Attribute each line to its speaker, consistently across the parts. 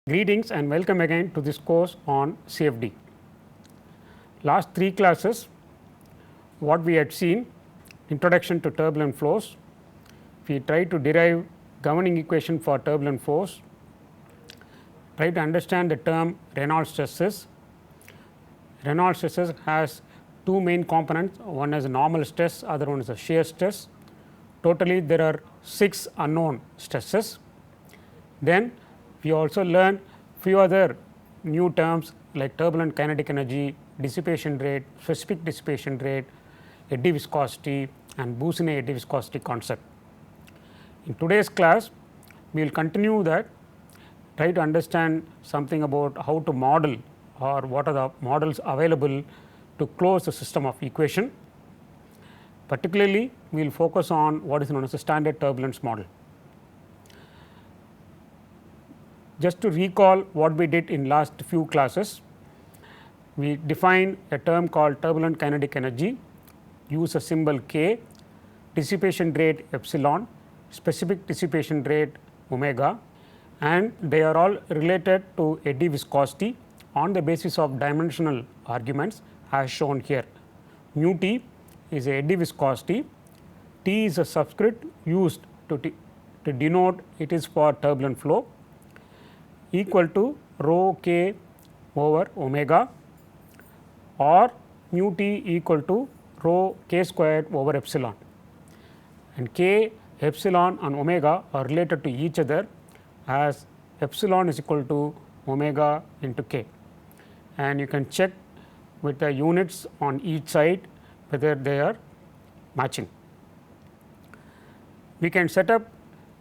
Speaker 1: Greetings and welcome again to this course on CFD. Last 3 classes what we had seen, introduction to turbulent flows, we tried to derive governing equation for turbulent flows, try to understand the term Reynolds stresses. Reynolds stresses has 2 main components, one is a normal stress, other one is a shear stress. Totally there are 6 unknown stresses. Then we also learned few other new terms like turbulent kinetic energy, dissipation rate, specific dissipation rate, eddy viscosity and Boussinesq eddy viscosity concept. In today's class, we will continue that, try to understand something about how to model or what are the models available to close the system of equation. Particularly, we will focus on what is known as a standard turbulence model. Just to recall what we did in last few classes, we defined a term called turbulent kinetic energy, use a symbol k, dissipation rate epsilon, specific dissipation rate omega, and they are all related to eddy viscosity on the basis of dimensional arguments as shown here. Mu t is a eddy viscosity, T is a subscript used to denote it is for turbulent flow, equal to rho k over omega or mu t equal to rho k squared over epsilon, and k, epsilon and omega are related to each other as epsilon is equal to omega into k, and you can check with the units on each side whether they are matching. We can set up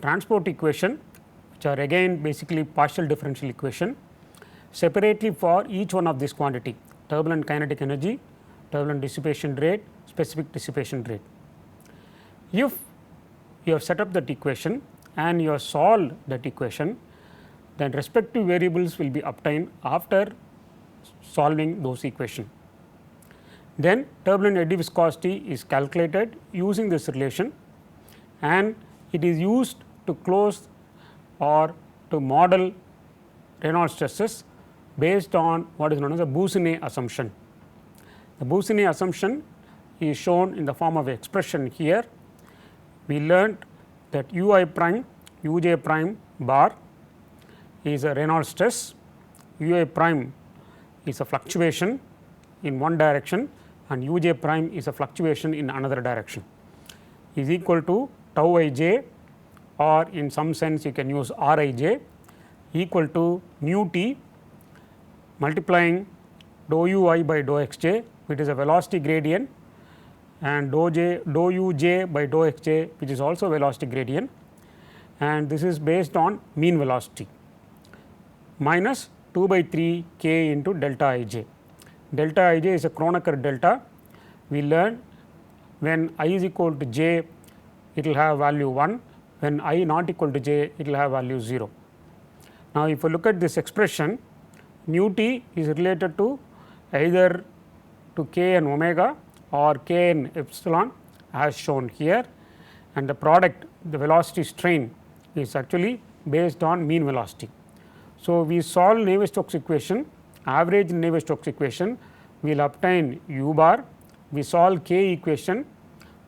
Speaker 1: transport equation which are again basically partial differential equation separately for each one of this quantity, turbulent kinetic energy, turbulent dissipation rate, specific dissipation rate. If you have set up that equation and you have solved that equation, then respective variables will be obtained after solving those equations. Then turbulent eddy viscosity is calculated using this relation, and it is used to close or to model Reynolds stresses based on what is known as a Boussinesq assumption. The Boussinesq assumption is shown in the form of expression here. We learned that ui prime uj prime bar is a Reynolds stress, ui prime is a fluctuation in one direction and uj prime is a fluctuation in another direction, is equal to tau ij, or in some sense you can use r I j equal to mu t multiplying dou u I by dou x j, which is a velocity gradient, and dou u j by dou x j, which is also velocity gradient, and this is based on mean velocity, minus 2 by 3 k into delta I j. Delta I j is a Kronecker delta. We learned when I is equal to j, it will have value 1, when I not equal to j, it will have value 0. Now, if you look at this expression, mu t is related to either to k and omega or k and epsilon as shown here, and the product, the velocity strain is actually based on mean velocity. So, we solve Navier-Stokes equation, average Navier-Stokes equation, we will obtain u bar, we solve k equation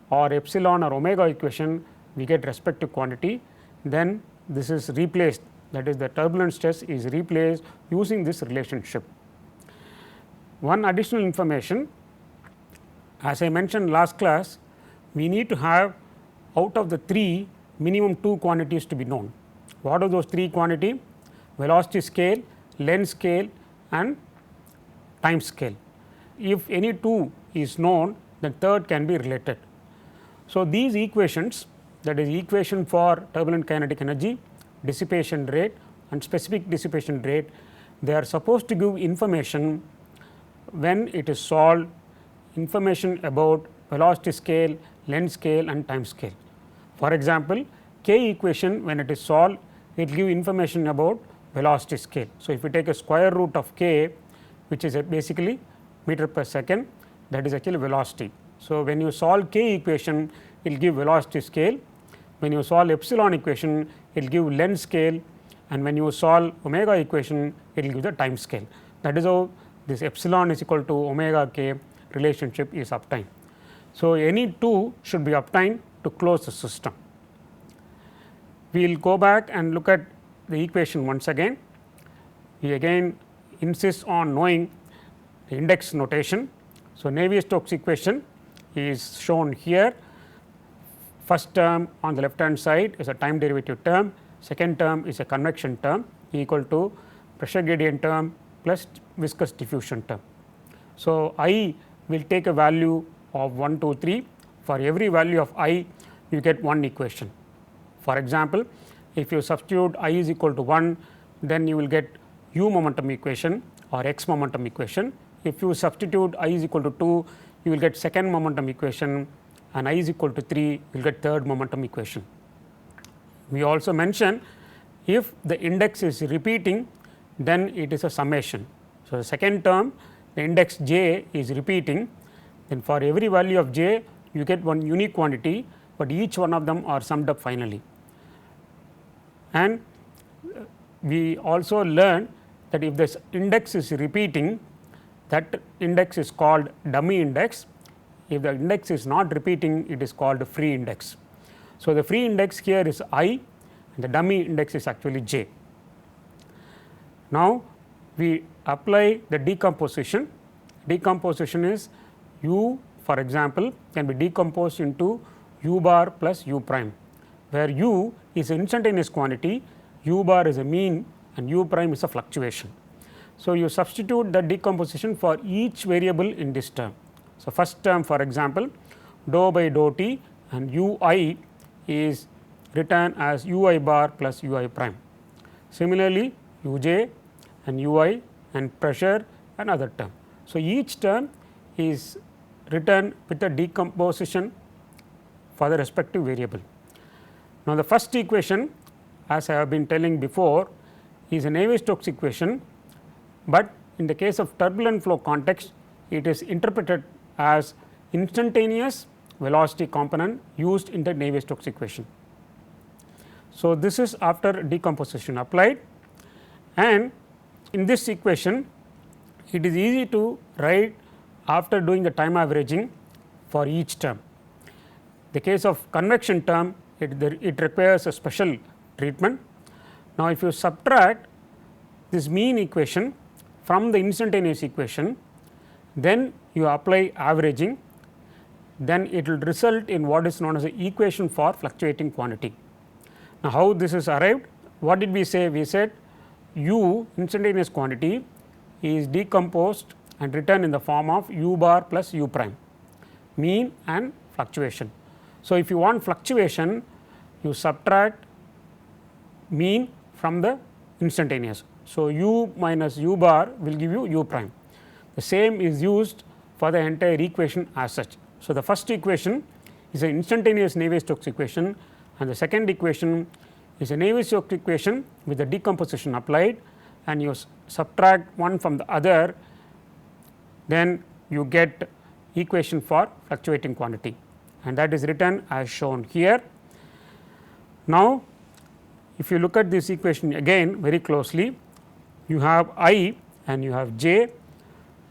Speaker 1: or epsilon or omega equation, we get respective quantity, then this is replaced, that is the turbulent stress is replaced using this relationship. One additional information, as I mentioned last class, we need to have out of the 3 minimum 2 quantities to be known. What are those 3 quantity? Velocity scale, length scale and time scale. If any 2 is known, then third can be related. So, these equations, that is equation for turbulent kinetic energy, dissipation rate and specific dissipation rate, they are supposed to give information when it is solved, information about velocity scale, length scale and time scale. For example, k equation when it is solved, it will give information about velocity scale. So, if we take a square root of k, which is basically meter per second, that is actually velocity. So, when you solve k equation, it will give velocity scale. When you solve epsilon equation, it will give length scale. and when you solve omega equation it will give the time scale. That is how this epsilon is equal to omega k relationship is obtained. So, any 2 should be obtained to close the system. We will go back and look at the equation once again. We again insist on knowing the index notation. So, Navier-Stokes equation is shown here. First term on the left hand side is a time derivative term, second term is a convection term equal to pressure gradient term plus viscous diffusion term. So, I will take a value of 1, 2, 3. For every value of I you get one equation. For example, if you substitute I is equal to 1, then you will get u momentum equation or x momentum equation. If you substitute I is equal to 2, you will get second momentum equation, and I is equal to 3, you will get third momentum equation. We also mention if the index is repeating, then it is a summation. So, the second term the index j is repeating, then for every value of j you get one unique quantity, but each one of them are summed up finally. And we also learn that if this index is repeating, that index is called dummy index. If the index is not repeating, it is called free index. So, the free index here is I and the dummy index is actually j. Now, we apply the decomposition. Decomposition is u, for example, can be decomposed into u bar plus u prime, where u is an instantaneous quantity, u bar is a mean and u prime is a fluctuation. So, you substitute the decomposition for each variable in this term. So, first term for example, dou by dou t and u I is written as u I bar plus u I prime. Similarly, u j and u I and pressure and other term. So, each term is written with a decomposition for the respective variable. Now, the first equation, as I have been telling before, is a Navier-Stokes equation, but in the case of turbulent flow context it is interpreted as instantaneous velocity component used in the Navier-Stokes equation. So, this is after decomposition applied, and in this equation it is easy to write after doing the time averaging for each term. The case of convection term it requires a special treatment. Now, if you subtract this mean equation from the instantaneous equation, then you apply averaging, then it will result in what is known as the equation for fluctuating quantity. Now, how this is arrived? What did we say? We said u instantaneous quantity is decomposed and written in the form of u bar plus u prime, mean and fluctuation. So, if you want fluctuation, you subtract mean from the instantaneous. So, u minus u bar will give you u prime. The same is used for the entire equation as such. So, the first equation is an instantaneous Navier-Stokes equation and the second equation is a Navier-Stokes equation with the decomposition applied, and you subtract one from the other, then you get equation for fluctuating quantity, and that is written as shown here. Now, if you look at this equation again very closely, you have I and you have j.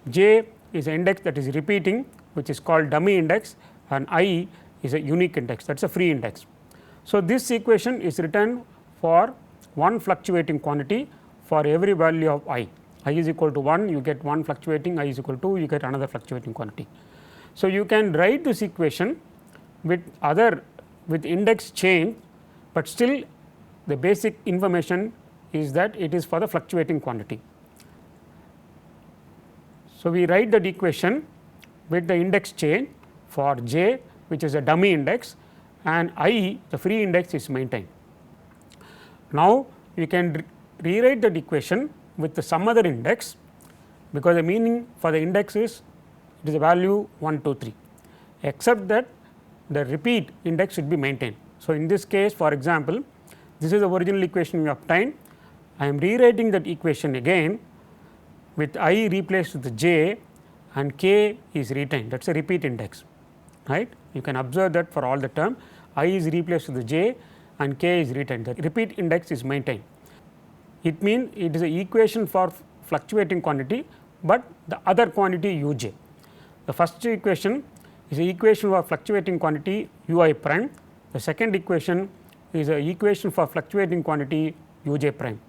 Speaker 1: J is an index that is repeating, which is called dummy index, and I is a unique index, that is a free index. So, this equation is written for one fluctuating quantity for every value of I. I is equal to 1, you get one fluctuating, I is equal to 2, you get another fluctuating quantity. So, you can write this equation with index change, but still the basic information is that it is for the fluctuating quantity. So, we write that equation with the index change for j, which is a dummy index, and I, the free index, is maintained. Now, you can rewrite that equation with some other index, because the meaning for the index is it is a value 1, 2, 3, except that the repeat index should be maintained. So, in this case, for example, this is the original equation we obtained. I am rewriting that equation again with I replaced with j and k is retained, that is a repeat index, right. You can observe that for all the term I is replaced with j and k is retained, the repeat index is maintained. it means it is a equation for fluctuating quantity, but the other quantity u j. The first equation is an equation for fluctuating quantity u I prime, the second equation is an equation for fluctuating quantity u j prime.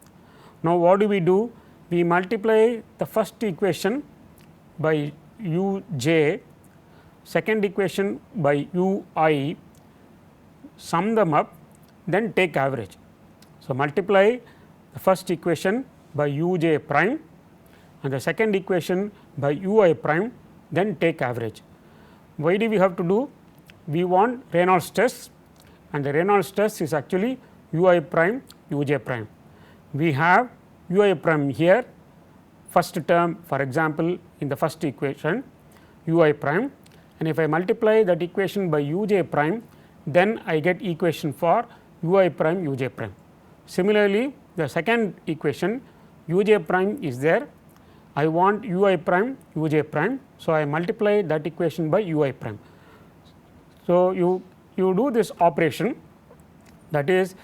Speaker 1: Now, what do? We multiply the first equation by u j, second equation by u I, sum them up, then take average. So, multiply the first equation by u j prime and the second equation by u I prime, then take average. Why do we have to do? We want Reynolds test, and the Reynolds test is actually u I prime u j prime. We have u I prime here, first term for example in the first equation u I prime, and if I multiply that equation by u j prime, then I get equation for u I prime u j prime. Similarly, the second equation u j prime is there, I want u I prime u j prime. So, I multiply that equation by u I prime. So, you do this operation, that is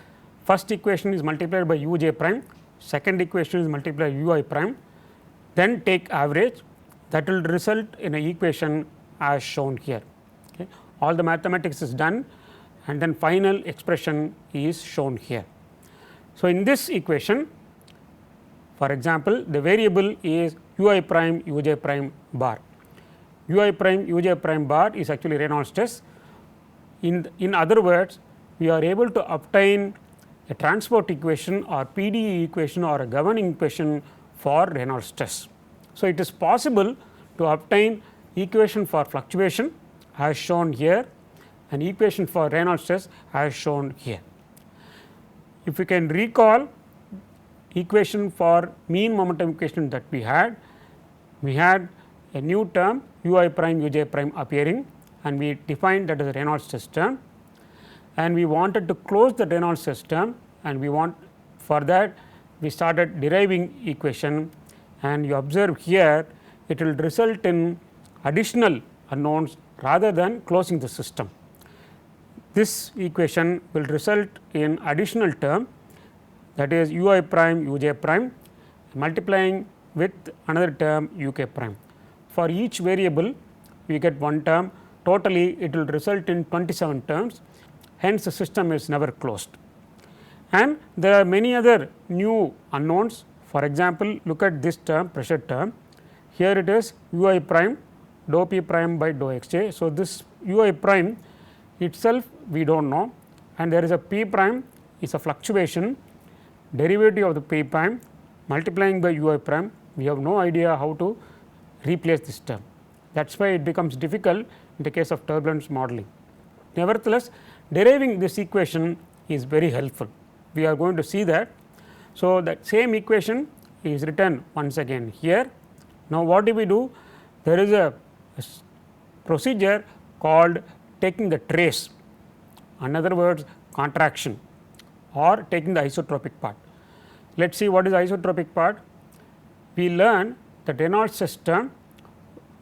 Speaker 1: first equation is multiplied by u j prime, second equation is multiplied by u I prime, then take average, that will result in an equation as shown here. Okay. All the mathematics is done and then final expression is shown here. So, in this equation, for example, the variable is u I prime u j prime bar. U I prime u j prime bar is actually Reynolds test. In other words, we are able to obtain a transport equation or PDE equation or a governing equation for Reynolds test. So, it is possible to obtain equation for fluctuation as shown here and equation for Reynolds test as shown here. If you can recall equation for mean momentum equation that we had a new term u I prime u j prime appearing, and we defined that as a Reynolds test term, and we wanted to close the Reynolds test term, and we want for that we started deriving equation, and you observe here it will result in additional unknowns rather than closing the system. This equation will result in additional term, that is u I prime u j prime multiplying with another term u k prime. For each variable we get one term, totally it will result in 27 terms, hence the system is never closed. And there are many other new unknowns. For example, look at this term, pressure term, here it is u I prime dou p prime by dou x j. So, this u I prime itself we do not know, and there is a p prime is a fluctuation, derivative of the p prime multiplying by u I prime, we have no idea how to replace this term. That is why it becomes difficult in the case of turbulence modeling. Nevertheless, deriving this equation is very helpful, we are going to see that. So, that same equation is written once again here. Now, what do? There is a procedure called taking the trace, in other words contraction, or taking the isotropic part. Let us see what is the isotropic part. We learn that Reynolds system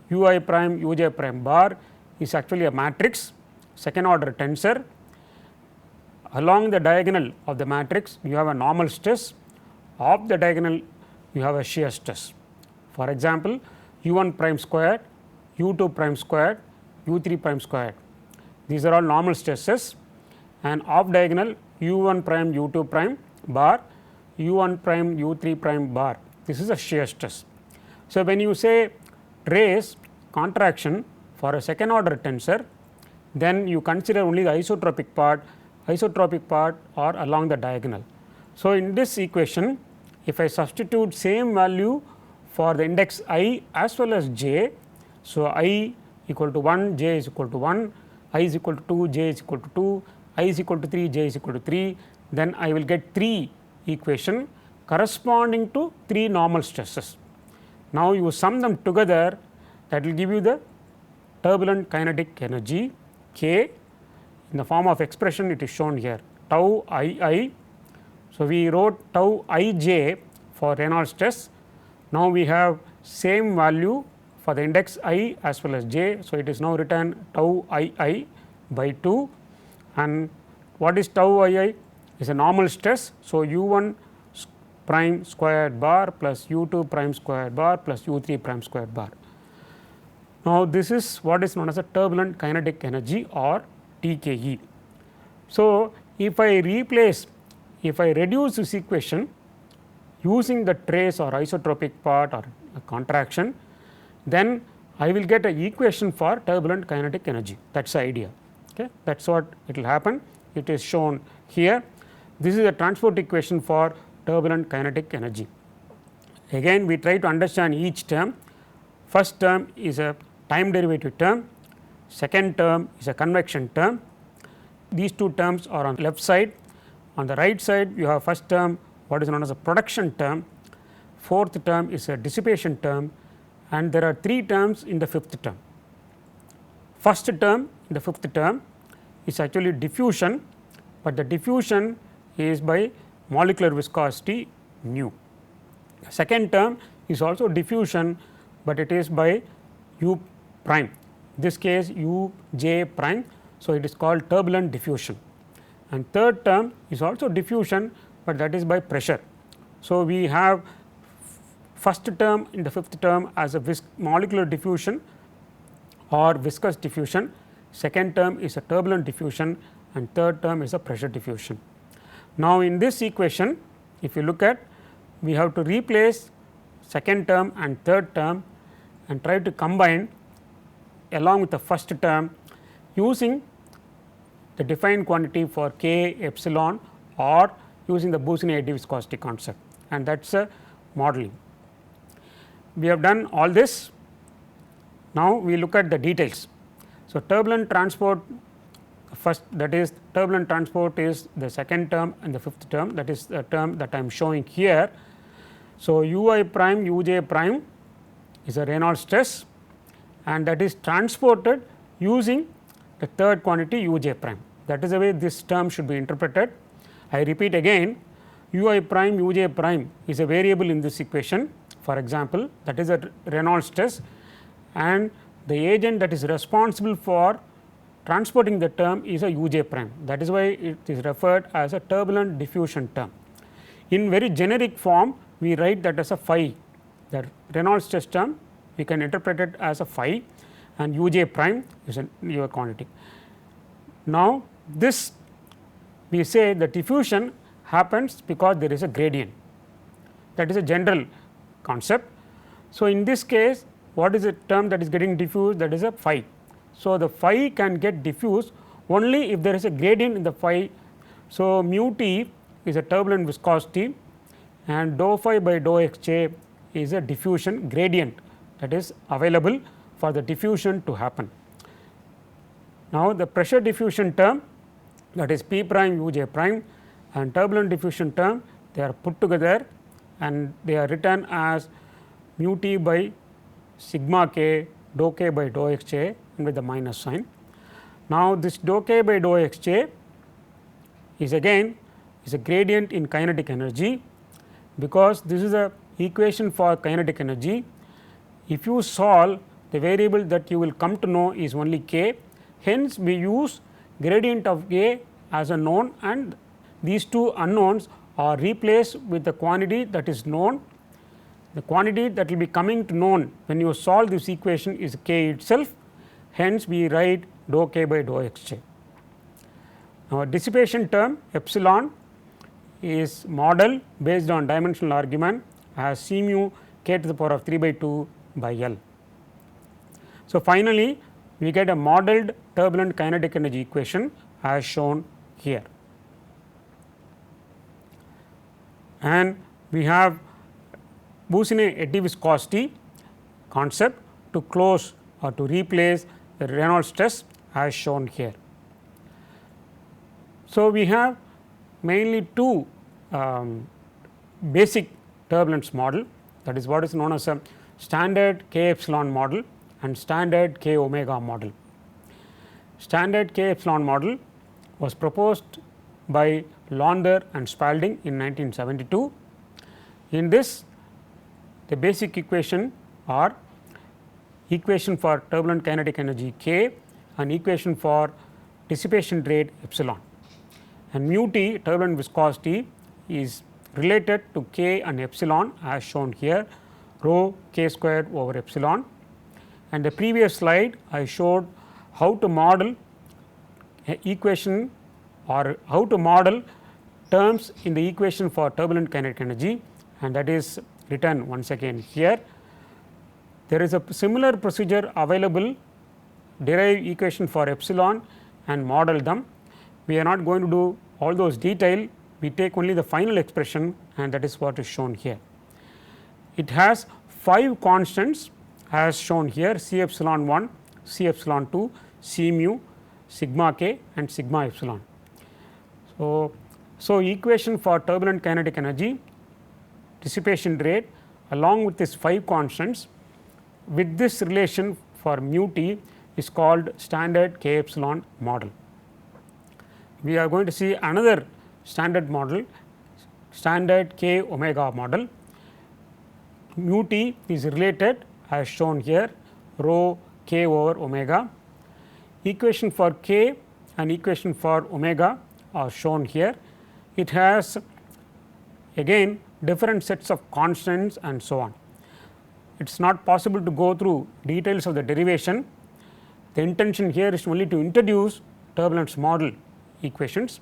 Speaker 1: u I prime u j prime bar is actually a matrix, second order tensor. Along the diagonal of the matrix you have a normal stress, off the diagonal you have a shear stress. For example, u 1 prime squared, u 2 prime squared, u 3 prime squared, these are all normal stresses, and off diagonal u 1 prime u 2 prime bar, u 1 prime u 3 prime bar, this is a shear stress. So, when you say trace contraction for a second order tensor, then you consider only the isotropic part or along the diagonal. So, in this equation if I substitute same value for the index I as well as j. So, I equal to 1, j is equal to 1, I is equal to 2, j is equal to 2, I is equal to 3, j is equal to 3, then I will get 3 equation corresponding to 3 normal stresses. Now, you sum them together, that will give you the turbulent kinetic energy k. In the form of expression it is shown here tau I. So, we wrote tau I j for Reynolds test. Now, we have same value for the index I as well as j. So, it is now written tau I by 2, and what is tau I? Is a normal stress. So, u 1 prime squared bar plus u2 prime squared bar plus u3 prime squared bar. Now, this is what is known as a turbulent kinetic energy or TKE. So, if I reduce this equation using the trace or isotropic part or a contraction, then I will get an equation for turbulent kinetic energy. That is the idea. Okay. That is what it will happen. It is shown here. This is a transport equation for turbulent kinetic energy. Again, we try to understand each term. First term is a time derivative term, second term is a convection term. These two terms are on the left side. On the right side, you have first term, what is known as a production term, fourth term is a dissipation term, and there are three terms in the fifth term. First term in the fifth term is actually diffusion, but the diffusion is by molecular viscosity nu. The second term is also diffusion, but it is by u prime, in this case u j prime. So, it is called turbulent diffusion, and third term is also diffusion, but that is by pressure. So, we have first term in the fifth term as a molecular diffusion or viscous diffusion, second term is a turbulent diffusion, and third term is a pressure diffusion. Now, in this equation, if you look at, we have to replace second term and third term and try to combine along with the first term using the defined quantity for k epsilon or using the Boussinesq Eddy viscosity concept, and that is a modeling. We have done all this. Now, we look at the details. So, turbulent transport first, that is turbulent transport is the second term and the fifth term, that is the term that I am showing here. So, ui prime uj prime is a Reynolds stress, and that is transported using the third quantity uj prime. That is the way this term should be interpreted. I repeat again, ui prime uj prime is a variable in this equation, for example, that is a Reynolds stress, and the agent that is responsible for transporting the term is a uj prime. That is why it is referred as a turbulent diffusion term. In very generic form, we write that as a phi, the Reynolds stress term we can interpret it as a phi, and uj prime is your quantity. Now, this we say the diffusion happens because there is a gradient, that is a general concept. So, in this case, what is the term that is getting diffused? That is a phi. So, the phi can get diffused only if there is a gradient in the phi. So, mu t is a turbulent viscosity, and dou phi by dou x j is a diffusion gradient that is available for the diffusion to happen. Now, the pressure diffusion term, that is p prime uj prime, and turbulent diffusion term, they are put together and they are written as mu t by sigma k dou k by dou x j and with the minus sign. Now, this dou k by dou x j is again is a gradient in kinetic energy, because this is a equation for kinetic energy. If you solve, the variable that you will come to know is only k, hence we use gradient of A as a known, and these two unknowns are replaced with the quantity that is known. The quantity that will be coming to known when you solve this equation is k itself, hence we write dou k by dou x j. Now, dissipation term epsilon is model based on dimensional argument as c mu k to the power of 3 by 2 by L. So, finally, we get a modeled turbulent kinetic energy equation as shown here, and we have Boussinesq Eddy viscosity concept to close or to replace the Reynolds stress as shown here. So, we have mainly two basic turbulence model, that is what is known as a standard k epsilon model and standard k omega model. Standard k epsilon model was proposed by Launder and Spalding in 1972. In this, the basic equation are equation for turbulent kinetic energy k and equation for dissipation rate epsilon, and mu t turbulent viscosity is related to k and epsilon as shown here, rho k squared over epsilon. And the previous slide I showed how to model equation or how to model terms in the equation for turbulent kinetic energy, and that is written once again here. There is a similar procedure available, derive equation for epsilon and model them. We are not going to do all those detail, we take only the final expression, and that is what is shown here. It has 5 constants as shown here, C epsilon 1, C epsilon 2, C mu, sigma k and sigma epsilon. So, equation for turbulent kinetic energy, dissipation rate along with these 5 constants with this relation for mu t is called standard k epsilon model. We are going to see another standard model, standard k omega model. Mu t is related as shown here, rho k over omega. Equation for k and equation for omega are shown here. It has again different sets of constants and so on. It is not possible to go through details of the derivation. The intention here is only to introduce turbulence model equations,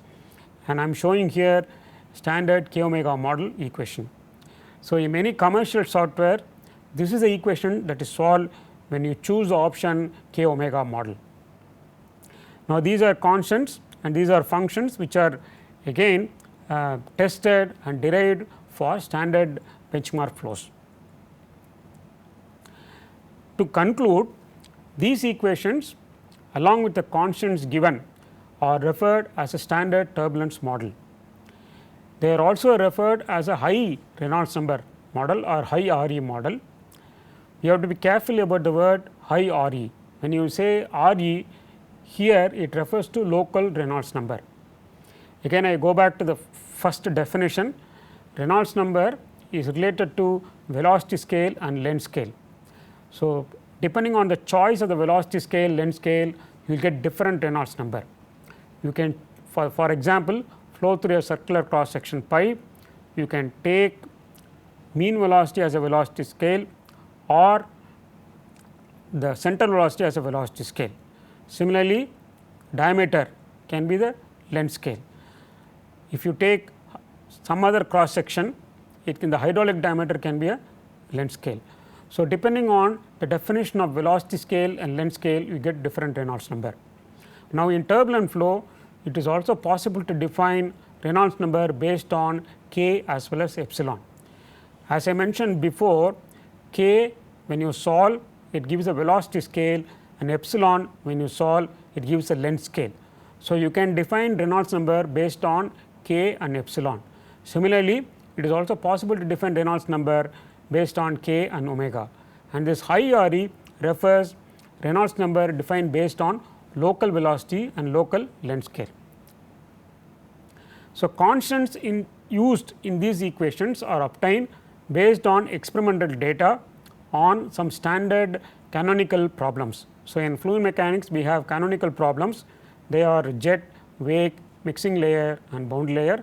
Speaker 1: and I am showing here standard k omega model equation. So, in many commercial software, this is the equation that is solved when you choose the option k omega model. Now, these are constants and these are functions which are again tested and derived for standard benchmark flows. To conclude, these equations along with the constants given are referred as a standard turbulence model. They are also referred as a high Reynolds number model or high RE model. You have to be careful about the word high RE. When you say RE, here it refers to local Reynolds number. Again I go back to the first definition. Reynolds number is related to velocity scale and length scale. So, depending on the choice of the velocity scale, length scale, you will get different Reynolds number. You can for example, flow through a circular cross section pipe, you can take mean velocity as a velocity scale or the central velocity as a velocity scale. Similarly, diameter can be the length scale. If you take some other cross section, the hydraulic diameter can be a length scale. So, depending on the definition of velocity scale and length scale, you get different Reynolds number. Now, in turbulent flow, it is also possible to define Reynolds number based on k as well as epsilon. As I mentioned before, k when you solve it gives a velocity scale, and epsilon when you solve it gives a length scale. So, you can define Reynolds number based on k and epsilon. Similarly, it is also possible to define Reynolds number based on k and omega, and this high RE refers Reynolds number defined based on local velocity and local length scale. So, constants used in these equations are obtained based on experimental data on some standard canonical problems. So, in fluid mechanics we have canonical problems, they are jet, wake, mixing layer and bound layer,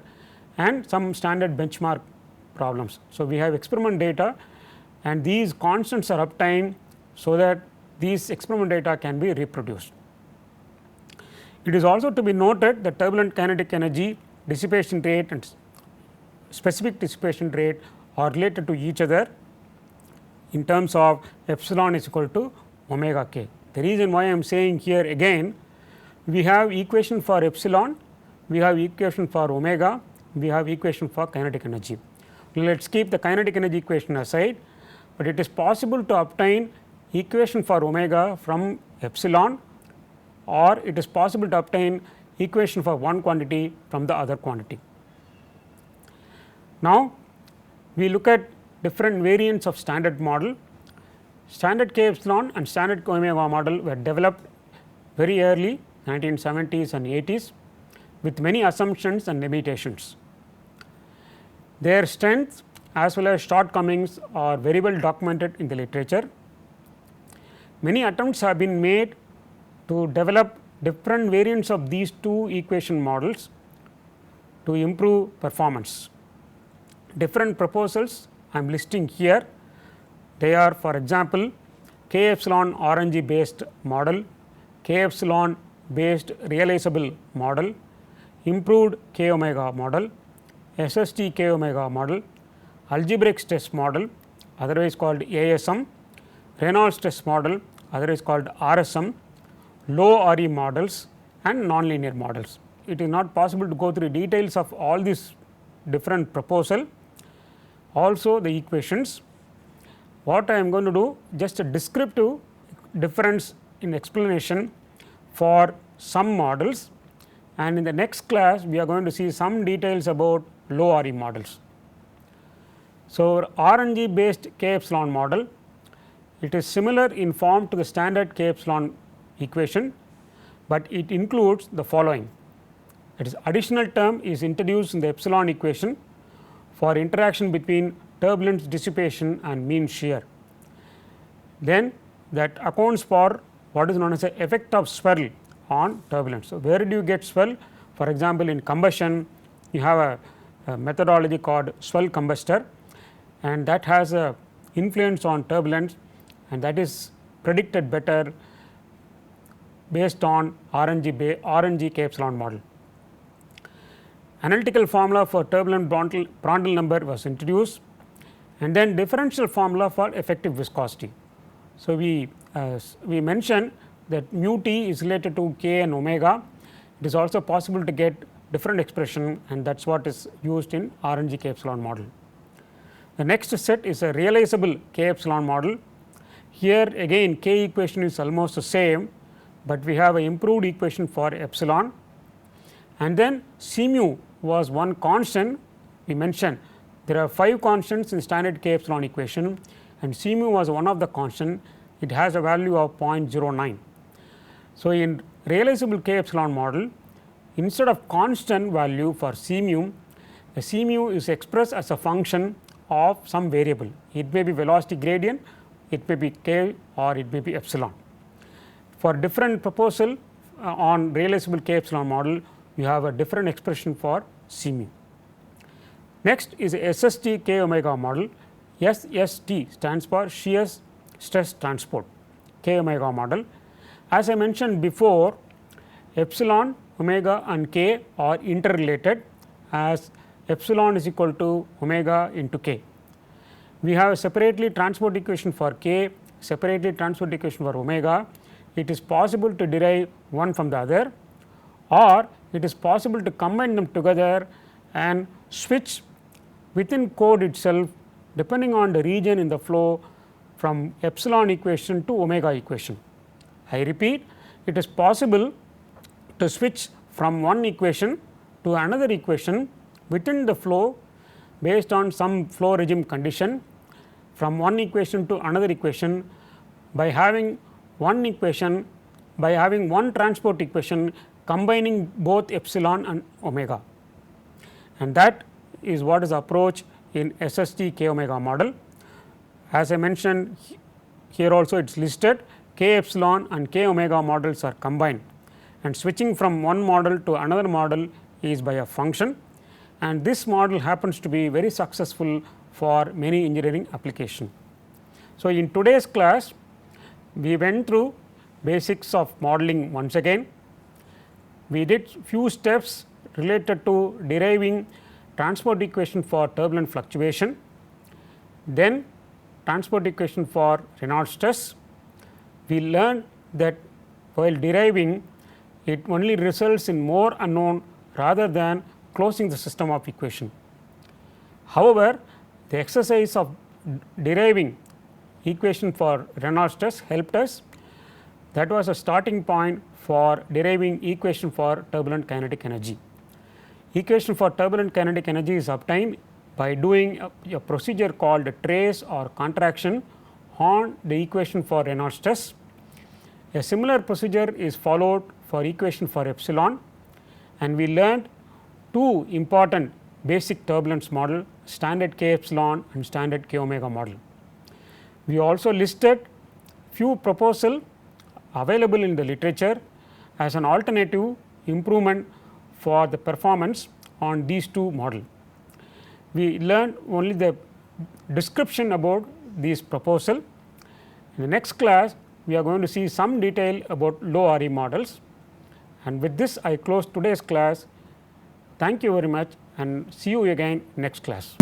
Speaker 1: and some standard benchmark problems. So, we have experiment data and these constants are obtained so that these experiment data can be reproduced. It is also to be noted that turbulent kinetic energy, dissipation rate and specific dissipation rate are related to each other in terms of epsilon is equal to omega k. The reason why I am saying here again, we have equation for epsilon, we have equation for omega, we have equation for kinetic energy. Let us keep the kinetic energy equation aside, but it is possible to obtain equation for omega from epsilon, or it is possible to obtain equation for one quantity from the other quantity. Now, we look at different variants of standard model. Standard k epsilon and standard k omega model were developed very early 1970s and 80s with many assumptions and limitations. Their strengths as well as shortcomings are very well documented in the literature. Many attempts have been made to develop different variants of these two equation models to improve performance. different proposals I am listing here. They are, for example, k-epsilon RNG based model, k-epsilon based realizable model, improved k omega model, SST k omega model, algebraic stress model otherwise called ASM, Reynolds stress model otherwise called RSM, low RE models and nonlinear models. It is not possible to go through details of all these different proposal, also the equations. What I am going to do, just a descriptive difference in explanation for some models, and in the next class we are going to see some details about low RE models. So, RNG based k epsilon model, it is similar in form to the standard k epsilon equation, but it includes the following. That is, additional term is introduced in the epsilon equation for interaction between turbulence dissipation and mean shear. Then that accounts for what is known as the effect of swirl on turbulence. So, where do you get swirl? For example, in combustion you have a methodology called swirl combustor, and that has a influence on turbulence, and that is predicted better based on RNG k epsilon model. Analytical formula for turbulent Prandtl number was introduced, and then differential formula for effective viscosity. So, we mentioned that mu t is related to k and omega. It is also possible to get different expression, and that is what is used in RNG k epsilon model. The next set is a realizable k epsilon model. Here again k equation is almost the same, but we have an improved equation for epsilon, and then C mu was one constant. We mentioned there are 5 constants in standard k epsilon equation, and C mu was one of the constant. It has a value of 0.09. So, in realizable k epsilon model, instead of constant value for C mu, the C mu is expressed as a function of some variable. It may be velocity gradient, it may be k, or it may be epsilon. For different proposal on realizable k epsilon model, you have a different expression for C mu. Next is a SST k omega model. SST stands for shear stress transport k omega model. As I mentioned before, epsilon, omega and k are interrelated, as epsilon is equal to omega into k. We have a separately transport equation for k, separately transport equation for omega. It is possible to derive one from the other, or it is possible to combine them together and switch within code itself depending on the region in the flow from epsilon equation to omega equation. I repeat, it is possible to switch from one equation to another equation within the flow based on some flow regime condition, from one equation to another equation by having one equation, by having one transport equation combining both epsilon and omega, and that is what is approach in SST k omega model. As I mentioned here also, it is listed, k epsilon and k omega models are combined, and switching from one model to another model is by a function, and this model happens to be very successful for many engineering application. So, in today's class we went through basics of modeling once again. We did few steps related to deriving transport equation for turbulent fluctuation, then transport equation for Reynolds stress. We learned that while deriving, it only results in more unknown rather than closing the system of equation. However, the exercise of deriving equation for Reynolds stress helped us. That was a starting point for deriving equation for turbulent kinetic energy. Equation for turbulent kinetic energy is obtained by doing a procedure called trace or contraction on the equation for Reynolds stress. A similar procedure is followed for equation for epsilon, and we learned two important basic turbulence model, standard k epsilon and standard k omega model. We also listed few proposal available in the literature as an alternative improvement for the performance on these two model. we learned only the description about this proposal. In the next class, we are going to see some detail about low RE models, and with this I close today's class. Thank you very much and see you again next class.